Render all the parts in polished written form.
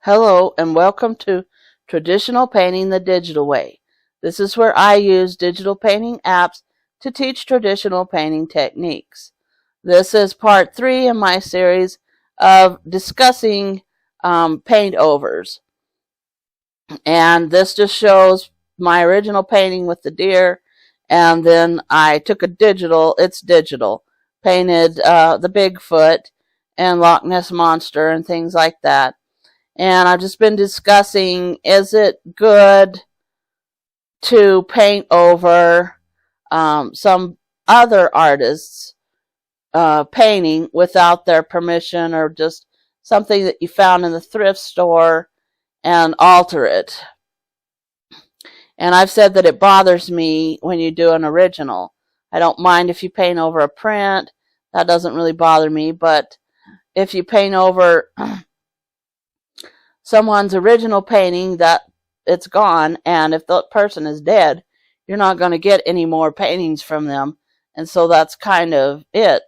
Hello and welcome to Traditional Painting the Digital Way. This is where I use digital painting apps to teach traditional painting techniques. This is part 3 in my series of discussing paintovers. And this just shows my original painting with the deer, and then I took it's digital, painted the Bigfoot and Loch Ness Monster and things like that. And I've just been discussing, is it good to paint over some other artists' painting without their permission, or just something that you found in the thrift store and alter it. And I've said that it bothers me when you do an original. I don't mind if you paint over a print. That doesn't really bother me. But if you paint over someone's original painting, that it's gone, and if the person is dead, you're not going to get any more paintings from them, and so that's kind of it.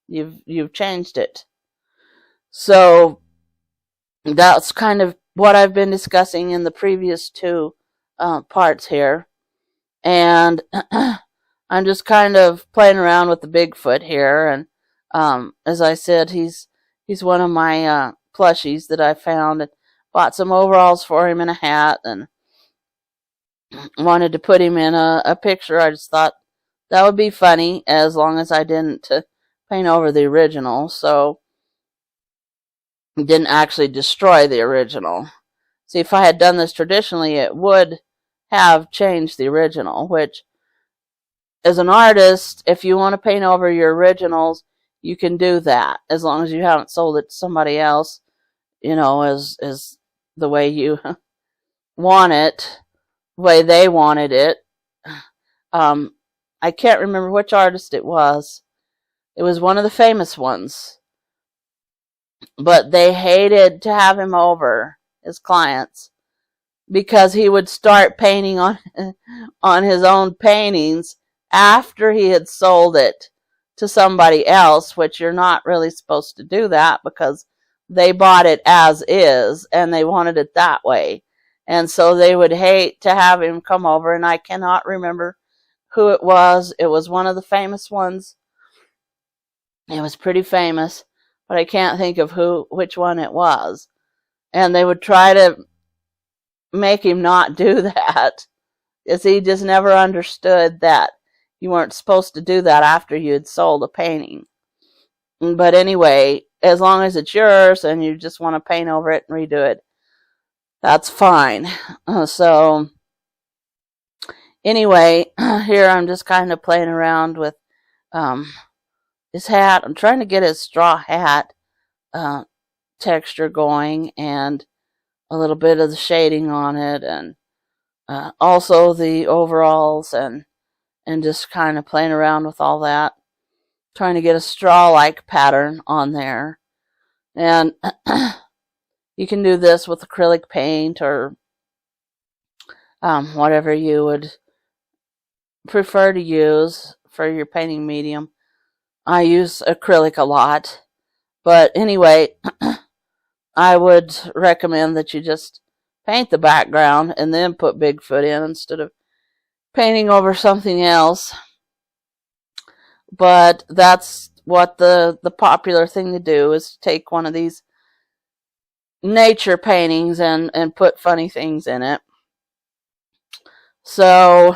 You've changed it. So that's kind of what I've been discussing in the previous two parts here, and I'm just kind of playing around with the Bigfoot here, and as I said, he's one of my plushies that I found, and bought some overalls for him and a hat, and wanted to put him in a picture. I just thought that would be funny, as long as I didn't paint over the original, so didn't actually destroy the original. See, if I had done this traditionally, it would have changed the original, which, as an artist, if you want to paint over your originals, you can do that, as long as you haven't sold it to somebody else, as the way you want it, the way they wanted it. I can't remember which artist it was. It was one of the famous ones. But they hated to have him over, his clients, because he would start painting on his own paintings after he had sold it to somebody else, which you're not really supposed to do that, because they bought it as is and they wanted it that way. And so they would hate to have him come over, and I cannot remember who it was. It was one of the famous ones. It was pretty famous, but I can't think of which one it was. And they would try to make him not do that, because he just never understood that you weren't supposed to do that after you had sold a painting. But anyway, as long as it's yours and you just want to paint over it and redo it, that's fine. So anyway, here I'm just kind of playing around with his hat. I'm trying to get his straw hat texture going, and a little bit of the shading on it, and also the overalls, and just kind of playing around with all that, trying to get a straw-like pattern on there. And you can do this with acrylic paint, or whatever you would prefer to use for your painting medium. I use acrylic a lot, but anyway, I would recommend that you just paint the background and then put Bigfoot in, instead of painting over something else. But that's what the popular thing to do, is to take one of these nature paintings and put funny things in it. So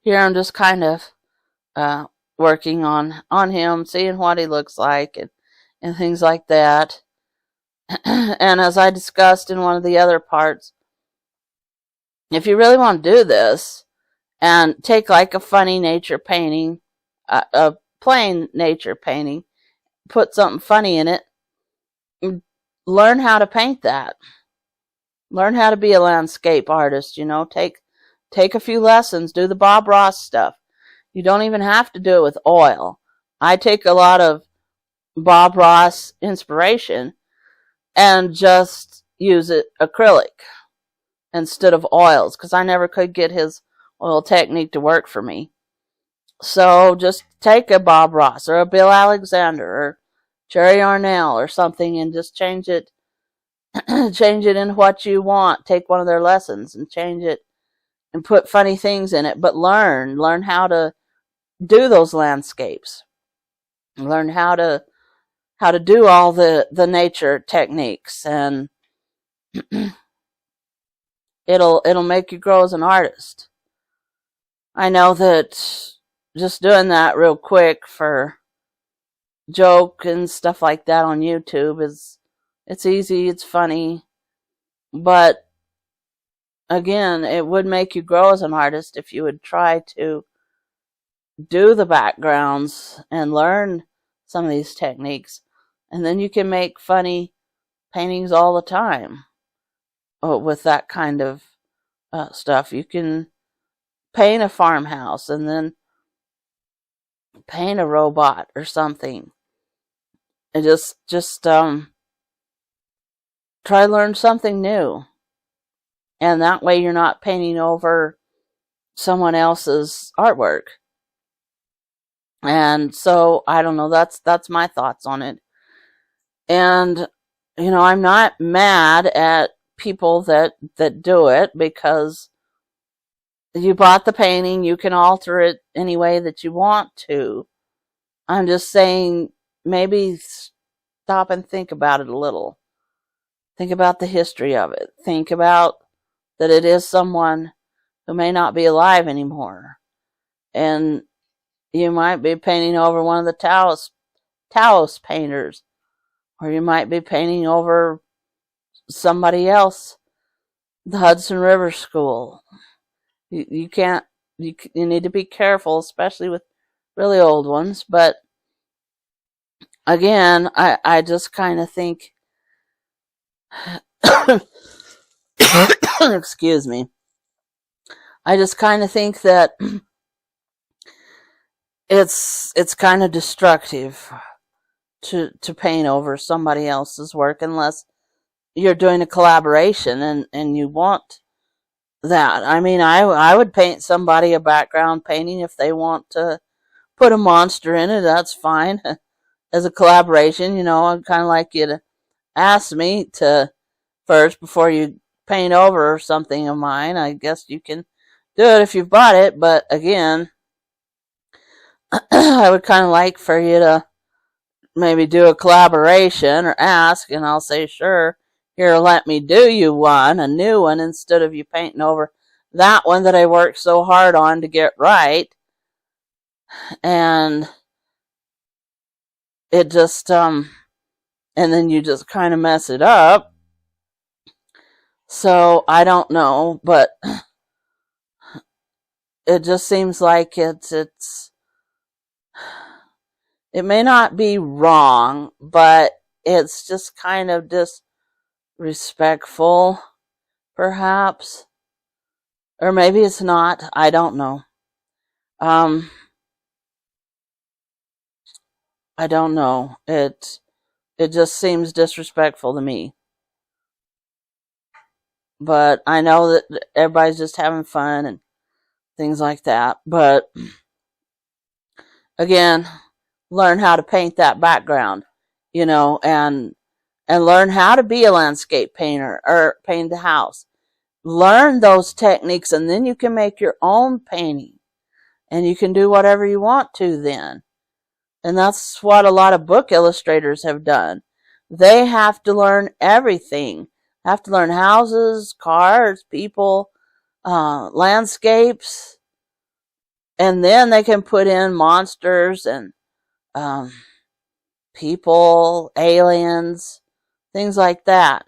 here I'm just kind of working on him, seeing what he looks like, and things like that. And as I discussed in one of the other parts, if you really want to do this and take like a funny nature painting, a plain nature painting, put something funny in it, learn how to paint that. Learn how to be a landscape artist, take a few lessons, do the Bob Ross stuff. You don't even have to do it with oil. I take a lot of Bob Ross inspiration and just use it acrylic instead of oils, because I never could get his oil technique to work for me. So just take a Bob Ross or a Bill Alexander, or Cherry Arnell or something, and just change it change it in what you want. Take one of their lessons and change it and put funny things in it, but learn how to do those landscapes. Learn how to do all the nature techniques, and it'll make you grow as an artist. I know that just doing that real quick for joke and stuff like that on YouTube it's easy, it's funny, but again, it would make you grow as an artist if you would try to do the backgrounds and learn some of these techniques, and then you can make funny paintings all the time with that kind of stuff. You can paint a farmhouse and then paint a robot or something, and just try to learn something new, and that way you're not painting over someone else's artwork. And so I don't know, that's my thoughts on it. And I'm not mad at people that do it, because you bought the painting, you can alter it any way that you want to. I'm just saying, maybe stop and think about it a little. Think about the history of it. Think about that it is someone who may not be alive anymore. And you might be painting over one of the Taos painters, or you might be painting over somebody else, the Hudson River School. You can't, you need to be careful, especially with really old ones. But again, I just kind of think, excuse me, I just kind of think that it's kind of destructive to paint over somebody else's work, unless you're doing a collaboration and you want that. I mean, I would paint somebody a background painting if they want to put a monster in it. That's fine. As a collaboration, I'd kind of like you to ask me to first before you paint over something of mine. I guess you can do it if you've bought it, but again, I would kind of like for you to maybe do a collaboration, or ask, and I'll say, sure, here, let me do you one, a new one, instead of you painting over that one that I worked so hard on to get right. And it just, and then you just kind of mess it up. So, I don't know, but it just seems like it may not be wrong, but it's just kind of disrespectful, perhaps. Or maybe it's not. I don't know. I don't know. It just seems disrespectful to me. But I know that everybody's just having fun and things like that. But again, learn how to paint that background, and learn how to be a landscape painter or paint the house. Learn those techniques, and then you can make your own painting, and you can do whatever you want to then. And that's what a lot of book illustrators have done. They have to learn everything. Have to learn houses, cars, people, landscapes, and then they can put in monsters and people, aliens, things like that.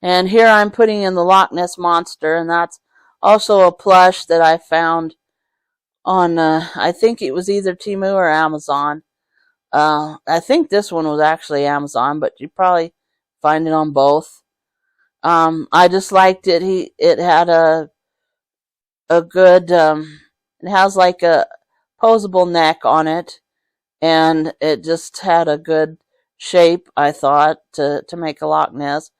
And here I'm putting in the Loch Ness Monster, and that's also a plush that I found on, I think it was either Temu or Amazon. I think this one was actually Amazon, but you probably find it on both. I just liked it. It had a good, it has like a posable neck on it, and it just had a good shape, I thought, to make a Loch Ness.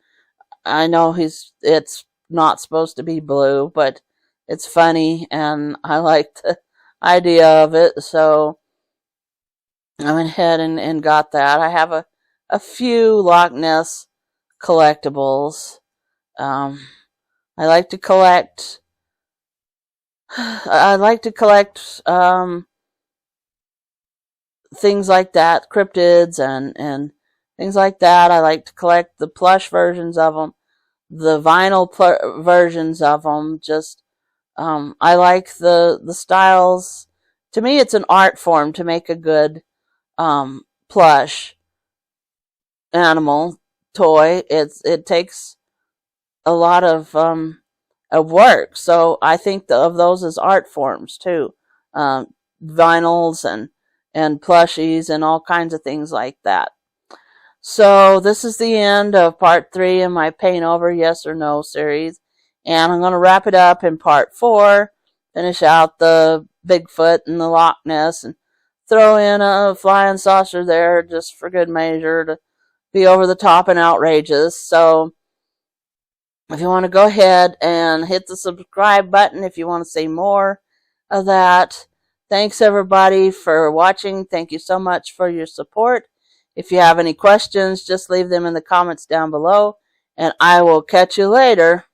I know it's not supposed to be blue, but it's funny, and I like the idea of it, so I went ahead and got that. I have a few Loch Ness collectibles. I like to collect. I like to collect things like that, cryptids and things like that. I like to collect the plush versions of them, the vinyl versions of them. Just I like the styles. To me, it's an art form to make a good plush animal toy. It takes a lot of work. So I think of those as art forms too. Vinyls and plushies and all kinds of things like that. So this is the end of part 3 in my Paint Over Yes or No series. And I'm going to wrap it up in part 4, finish out the Bigfoot and the Loch Ness, and throw in a flying saucer there just for good measure to be over the top and outrageous. So if you want to go ahead and hit the subscribe button if you want to see more of that. Thanks everybody for watching. Thank you so much for your support. If you have any questions, just leave them in the comments down below, and I will catch you later.